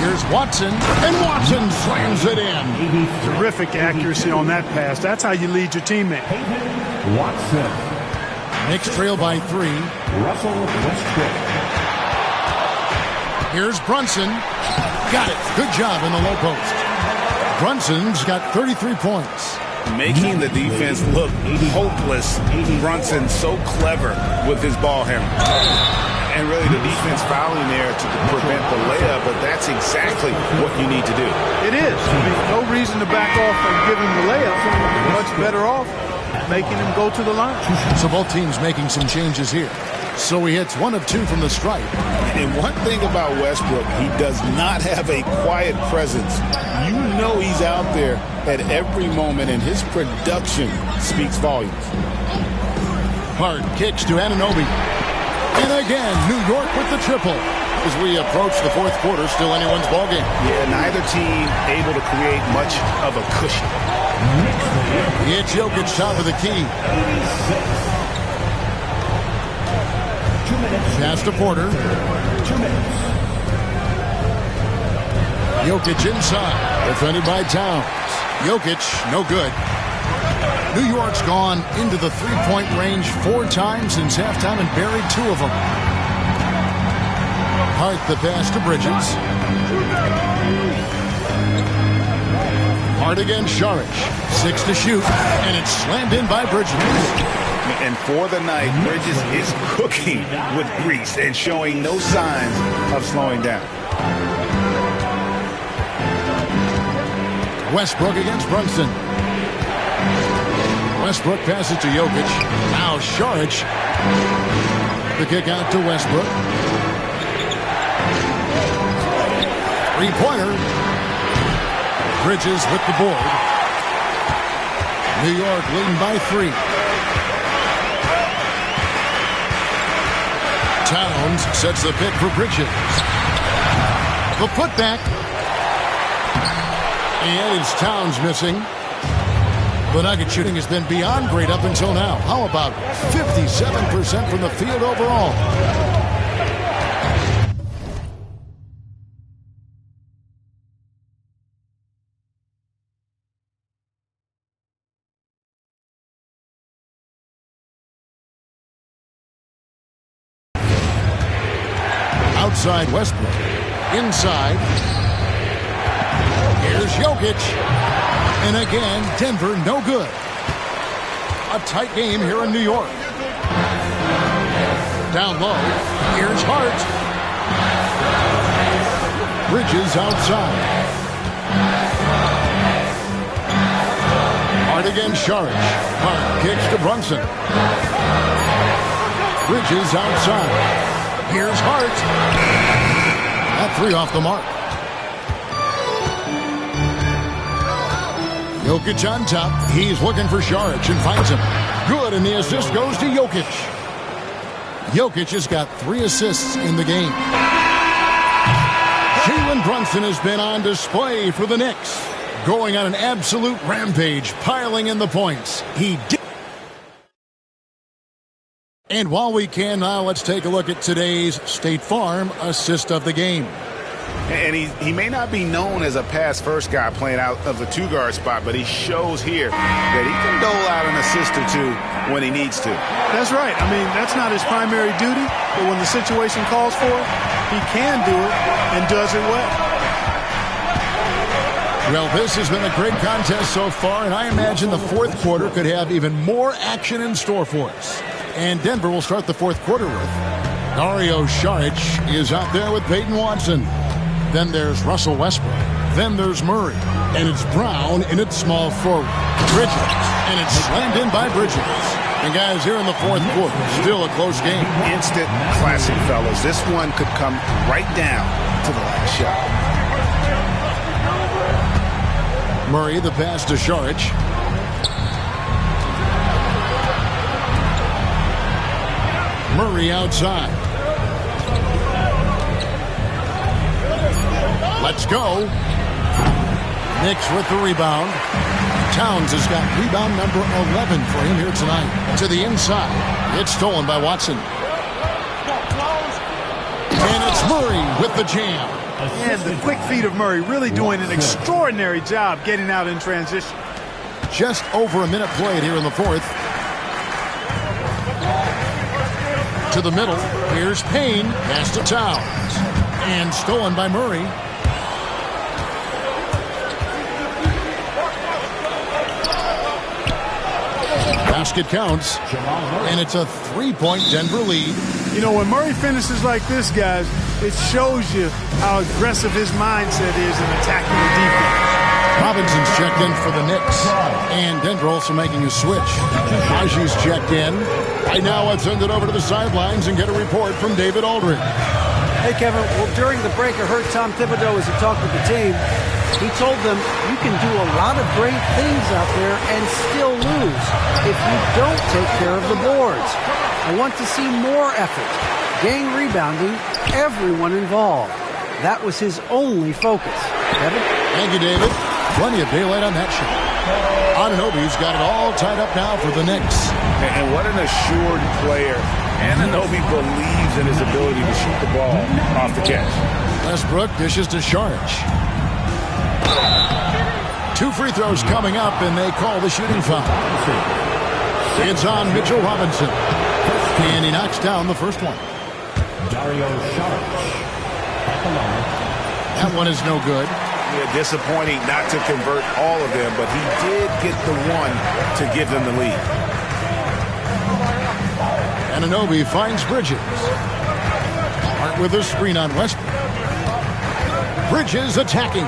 Here's Watson, and Watson slams it in. Terrific accuracy on that pass. That's how you lead your teammate. Watson. Knicks trail by 3. Russell Westbrook. Here's Brunson. Got it. Good job in the low post. Brunson's got 33 points. Making the defense look hopeless. Brunson so clever with his ball handle. And really the defense fouling there to prevent the layup, but that's exactly what you need to do. It is. I mean, no reason to back off and give him the layup. Much better off making him go to the line. So both teams making some changes here. So he hits 1 of 2 from the stripe. And one thing about Westbrook, he does not have a quiet presence. You know he's out there at every moment, and his production speaks volumes. Hart kicks to Anunoby. And again, New York with the triple. As we approach the fourth quarter, still anyone's ballgame. Yeah, neither team able to create much of a cushion. It's Jokic top of the key. Pass to Porter. 2 minutes. Jokic inside. Defended by Towns. Jokic, no good. New York's gone into the three-point range 4 times since halftime and buried 2 of them. Hart the pass to Bridges. Hart against Saric. 6 to shoot. And it's slammed in by Bridges. And for the night, Bridges is cooking with grease and showing no signs of slowing down. Westbrook against Brunson. Westbrook passes to Jokic. Now Saric. The kick out to Westbrook. Three-pointer. Bridges with the board. New York leading by 3. Towns sets the pick for Bridges. The putback. And it's Towns missing. The Nugget shooting has been beyond great up until now. How about 57% from the field overall? Outside Westbrook. Inside. Here's Jokic. And again, Denver no good. A tight game here in New York. Down low. Here's Hart. Bridges outside. Hart against Saric. Hart kicks to Brunson. Bridges outside. Here's Hart. That 3 off the mark. Jokic on top. He's looking for Saric and finds him. Good, and the assist goes to Jokic. Jokic has got 3 assists in the game. Jalen Brunson has been on display for the Knicks. Going on an absolute rampage, piling in the points. He did. And while we can now, let's take a look at today's State Farm assist of the game. And he may not be known as a pass-first guy playing out of the two-guard spot, but he shows here that he can dole out an assist or two when he needs to. That's right. I mean, that's not his primary duty, but when the situation calls for it, he can do it and does it well. Well, this has been a great contest so far, and I imagine the fourth quarter could have even more action in store for us. And Denver will start the fourth quarter with Dario Saric is out there with Peyton Watson. Then there's Russell Westbrook. Then there's Murray. And it's Brown in its small forward. Bridges. And it's slammed in by Bridges. And guys, here in the fourth quarter, still a close game. Instant classic, fellas. This one could come right down to the last shot. Murray, the pass to Saric. Murray outside. Let's go. Knicks with the rebound. Towns has got rebound number 11 for him here tonight. To the inside. It's stolen by Watson. And it's Murray with the jam. And the quick feet of Murray really doing an extraordinary job getting out in transition. Just over a minute played here in the fourth. To the middle. Here's Payne. Pass to Towns. And stolen by Murray. Basket counts, and it's a three-point Denver lead. You know, when Murray finishes like this, guys, it shows you how aggressive his mindset is in attacking the defense. Robinson's checked in for the Knicks, and Denver also making a switch. Raji's checked in. Right now, let's send it over to the sidelines and get a report from David Aldridge. Hey, Kevin, well, during the break, I heard Tom Thibodeau as he talked with the team. He told them you can do a lot of great things out there and still lose if you don't take care of the boards. I want to see more effort, gang rebounding, everyone involved. That was his only focus. Kevin? Thank you, David. Plenty of daylight on that shot. Anunoby's got it all tied up now for the Knicks. And what an assured player. Anunoby believes in his ability to shoot the ball off the catch. Westbrook dishes to Saric. 2 free throws coming up, and they call the shooting foul. It's on Mitchell Robinson. And he knocks down the first one. Dario Saric. That one is no good. Yeah, disappointing not to convert all of them, but he did get the one to give them the lead. Anunoby finds Bridges. Hart with a screen on Westbrook. Bridges attacking.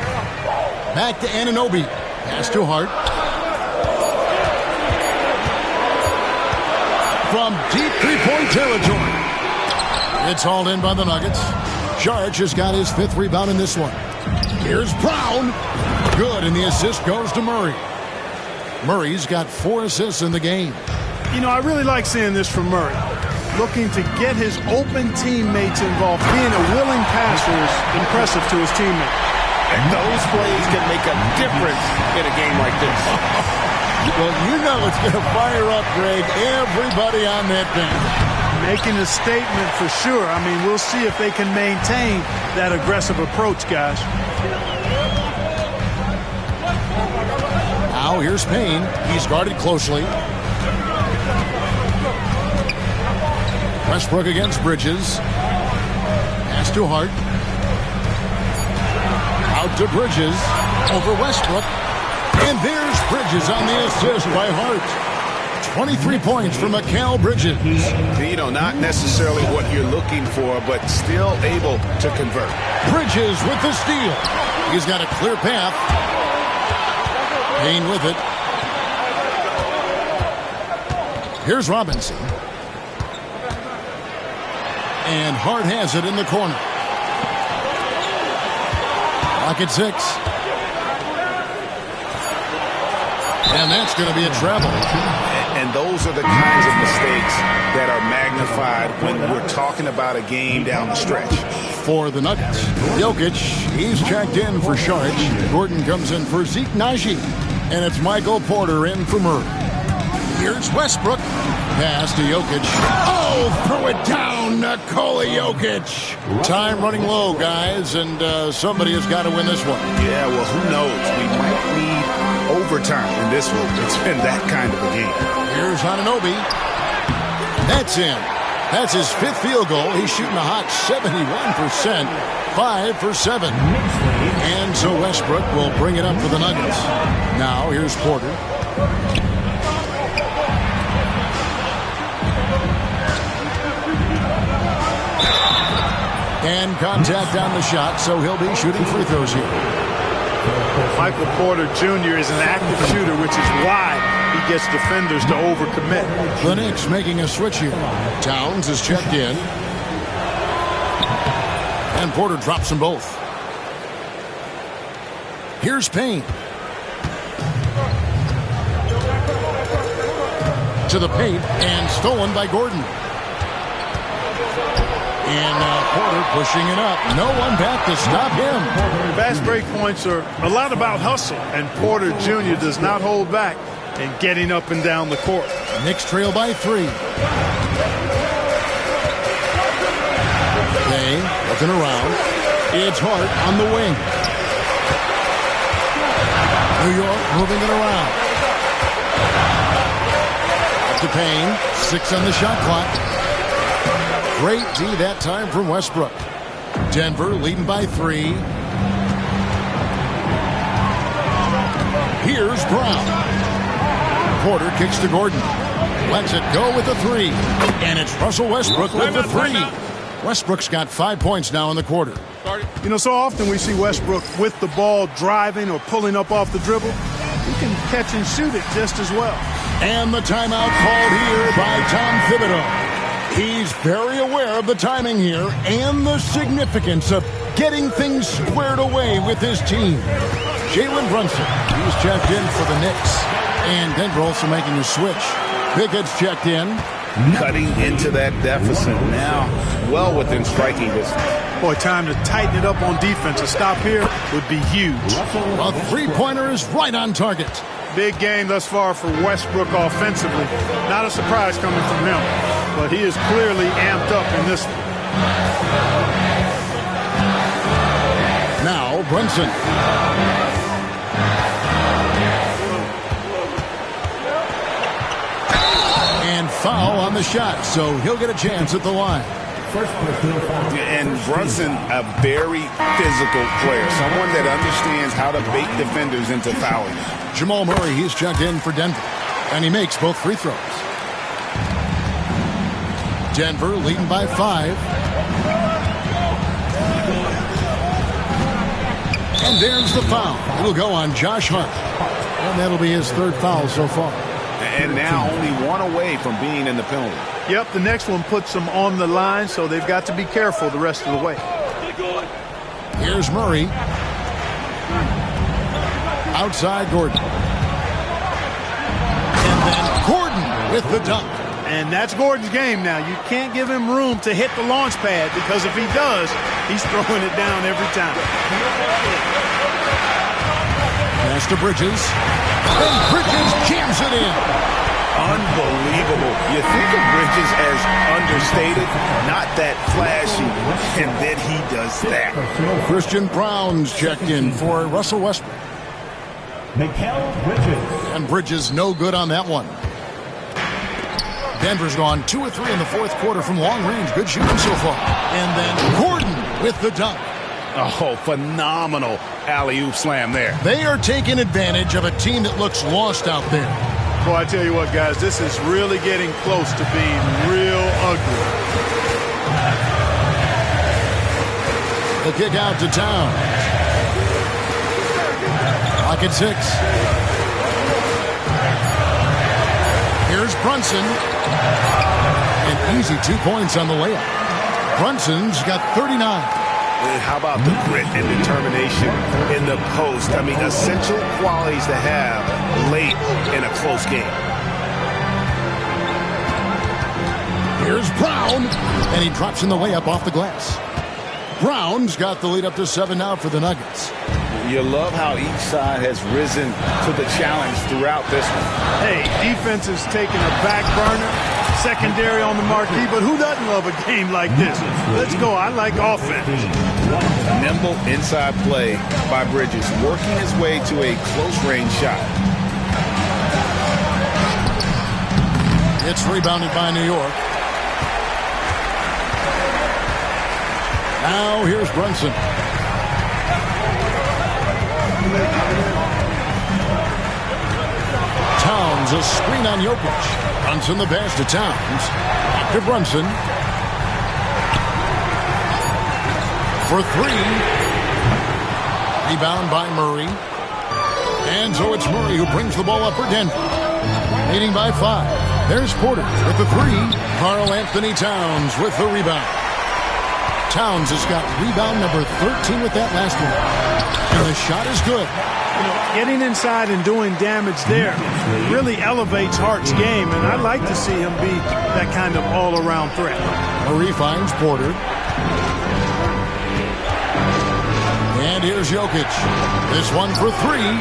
Back to Anunoby. Pass to Hart. From deep three-point territory. It's hauled in by the Nuggets. Saric has got his 5th rebound in this one. Here's Brown. Good, and the assist goes to Murray. Murray's got 4 assists in the game. You know, I really like seeing this from Murray. Looking to get his open teammates involved. Being a willing passer is impressive to his teammates. And those plays can make a difference in a game like this. Well, you know it's going to fire up, Greg, everybody on that bench. Making a statement for sure. I mean, we'll see if they can maintain that aggressive approach, guys. Now here's Payne. He's guarded closely. Westbrook against Bridges. Pass to Hart. Out to Bridges. Over Westbrook. And there's Bridges on the assist by Hart. 23 points from Mikal Bridges. You know, not necessarily what you're looking for, but still able to convert. Bridges with the steal. He's got a clear path. Payne with it. Here's Robinson. And Hart has it in the corner. Clock at 6. And that's going to be a travel. And those are the kinds of mistakes that are magnified when we're talking about a game down the stretch. For the Nuggets, Jokic, he's checked in for Saric. Gordon comes in for Zeke Naji. And it's Michael Porter in for Murray. Here's Westbrook. Pass to Jokic. Oh, throw it down, Nikola Jokic. Time running low, guys, and somebody has got to win this one. Yeah, well, who knows? We might need overtime in this one. It's been that kind of a game. Here's Anunoby. That's in. That's his 5th field goal. He's shooting a hot 71%. 5 for 7. And so Westbrook will bring it up for the Nuggets. Now here's Porter. And contact on the shot, so he'll be shooting free throws here. Michael Porter Jr. is an active shooter, which is why he gets defenders to overcommit. The Knicks making a switch here. Towns is checked in. And Porter drops them both. Here's Payne. To the paint and stolen by Gordon. And Porter pushing it up. No one back to stop him. Fast break points are a lot about hustle, and Porter Jr. does not hold back in getting up and down the court. Knicks trail by 3. They looking around. It's Hart on the wing. New York moving it around. Up to Payne. 6 on the shot clock. Great D that time from Westbrook. Denver leading by 3. Here's Brown. Porter kicks to Gordon. Lets it go with the 3. And it's Russell Westbrook with the 3. Westbrook's got 5 points now in the quarter. You know, so often we see Westbrook with the ball driving or pulling up off the dribble. He can catch and shoot it just as well. And the timeout called here by Tom Thibodeau. He's very aware of the timing here and the significance of getting things squared away with his team. Jalen Brunson, he's checked in for the Knicks. And Denver also making a switch. Pickett's checked in. Cutting into that deficit now, well within striking distance. Boy, time to tighten it up on defense. A stop here would be huge. A three-pointer is right on target. Big game thus far for Westbrook offensively. Not a surprise coming from him, but he is clearly amped up in this one. Now Brunson. And foul on the shot, so he'll get a chance at the line. And Brunson, a very physical player, someone that understands how to bait defenders into fouling. Jamal Murray, he's checked in for Denver, and he makes both free throws. Denver leading by 5. And there's the foul. It'll go on Josh Hart, and that'll be his 3rd foul so far. And now only 1 away from being in the penalty. Yep, the next one puts them on the line, so they've got to be careful the rest of the way. Here's Murray. Outside Gordon. And then Gordon with the dunk. And that's Gordon's game now. You can't give him room to hit the launch pad, because if he does, he's throwing it down every time. Pass to Bridges. And Bridges jams it in. Unbelievable. You think of Bridges as understated, not that flashy, and then he does that. Christian Brown's checked in for Russell Westbrook. And Bridges no good on that one. Denver's gone 2 or 3 in the 4th quarter from long range. Good shooting so far. And then Gordon with the dunk. Oh, phenomenal alley-oop slam there. They are taking advantage of a team that looks lost out there. Boy, I tell you what, guys, this is really getting close to being real ugly. The kick out to Towns. Clock at 6. Here's Brunson. An easy 2 points on the layup. Brunson's got 39. How about the grit and determination in the post? I mean, essential qualities to have late in a close game. Here's Brown, and he drops in the layup off the glass. Brown's got the lead up to 7 now for the Nuggets. You love how each side has risen to the challenge throughout this one. Hey, defense is taking a back burner, secondary on the marquee, but who doesn't love a game like this? Let's go. I like offense. Nimble inside play by Bridges, working his way to a close-range shot. It's rebounded by New York. Now here's Brunson. Towns, a screen on Jokic. Brunson the pass to Towns. Back to Brunson. For three. Rebound by Murray. And so it's Murray who brings the ball up for Denver. Leading by 5. There's Porter with the three. Karl Anthony Towns with the rebound. Towns has got rebound number 13 with that last one. And the shot is good. You know, getting inside and doing damage there really elevates Hart's game, and I like to see him be that kind of all-around threat. Murray finds Porter. And here's Jokic. This one for three.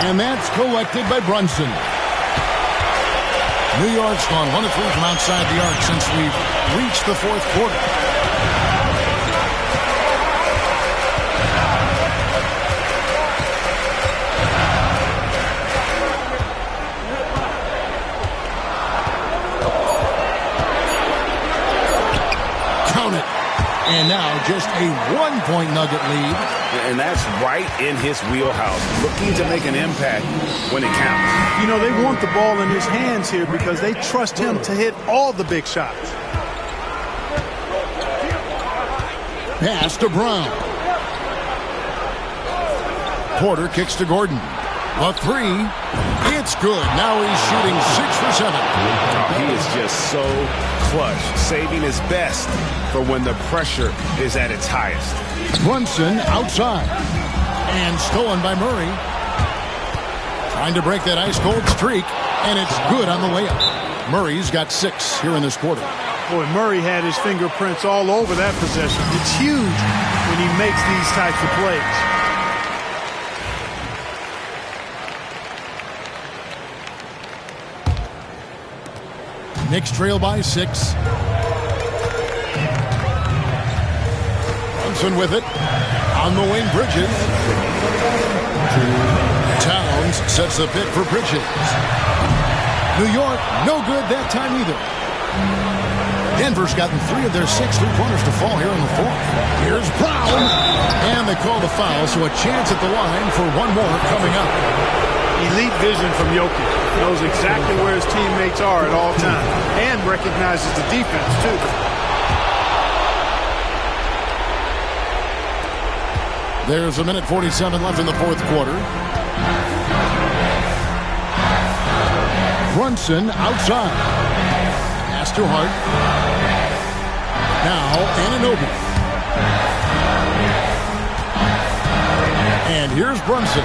And that's collected by Brunson. New York's gone 1 of 3 from outside the arc since we've reached the fourth quarter. Count it. And now just a 1-point Nugget lead. And that's right in his wheelhouse, looking to make an impact when it counts. You know, they want the ball in his hands here because they trust him to hit all the big shots. Pass to Brown. Porter kicks to Gordon. A three. It's good. Now he's shooting 6 for 7. Oh, he is just so clutch, saving his best for when the pressure is at its highest. Brunson outside. And stolen by Murray. Trying to break that ice-cold streak. And it's good on the layup. Murray's got 6 here in this quarter. Boy, Murray had his fingerprints all over that possession. It's huge when he makes these types of plays. Knicks trail by 6. Brunson with it. On the wing, Bridges. Towns sets the pick for Bridges. New York, no good that time either. Denver's gotten 3 of their 6 3-pointers to fall here in the fourth. Here's Brown. And they call the foul, so a chance at the line for one more coming up. Elite vision from Jokic. Knows exactly where his teammates are at all times. And recognizes the defense, too. There's a minute 47 left in the fourth quarter. Brunson outside. Pass to Hart. Now Anunoby. And here's Brunson.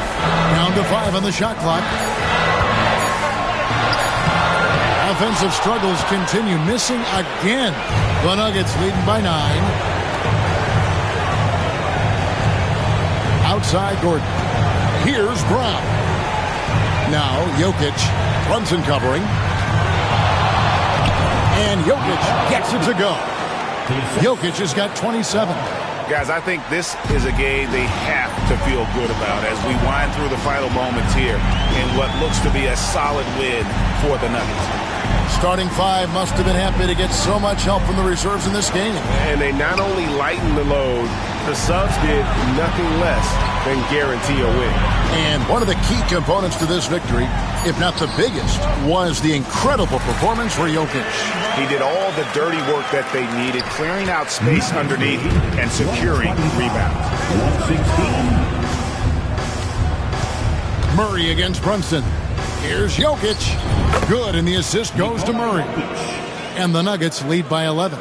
Down to 5 on the shot clock. Offensive struggles continue. Missing again. The Nuggets leading by 9. Outside Gordon. Here's Brown. Now Jokic. Brunson covering. And Jokic gets it to go. Jokic has got 27. Guys, I think this is a game they have to feel good about as we wind through the final moments here in what looks to be a solid win for the Nuggets. Starting 5 must have been happy to get so much help from the reserves in this game. And they not only lightened the load, the subs did nothing less than guarantee a win. And one of the key components to this victory, if not the biggest, was the incredible performance for Jokic. He did all the dirty work that they needed, clearing out space underneath and securing rebounds. 116. Murray against Brunson. Here's Jokic. Good, and the assist goes to Murray. And the Nuggets lead by 11.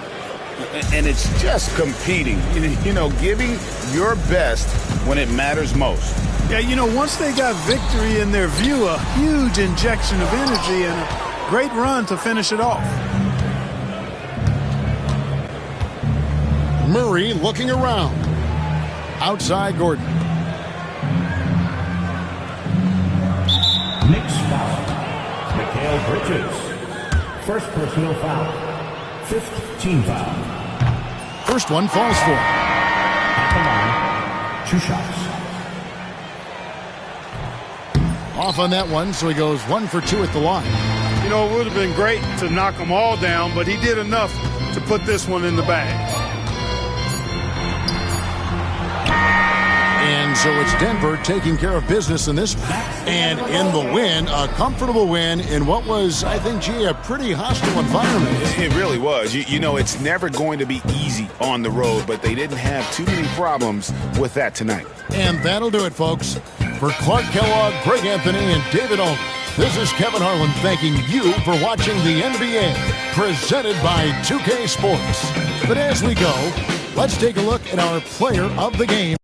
And it's just competing, you know, giving your best when it matters most. Yeah, you know, once they got victory in their view, a huge injection of energy and a great run to finish it off. Murray looking around. Outside Gordon. Knicks foul. Mikal Bridges. First personal foul. Fifth team foul. First one falls for him. At the line, 2 shots. Off on that one, so he goes 1 for 2 at the line. You know, it would have been great to knock them all down, but he did enough to put this one in the bag. And so it's Denver taking care of business in this one. And in the win, a comfortable win in what was, I think, a pretty hostile environment. It really was. You know, it's never going to be easy on the road, but they didn't have too many problems with that tonight. And that'll do it, folks. For Clark Kellogg, Greg Anthony, and David Aldridge, this is Kevin Harlan thanking you for watching the NBA, presented by 2K Sports. But as we go, let's take a look at our player of the game.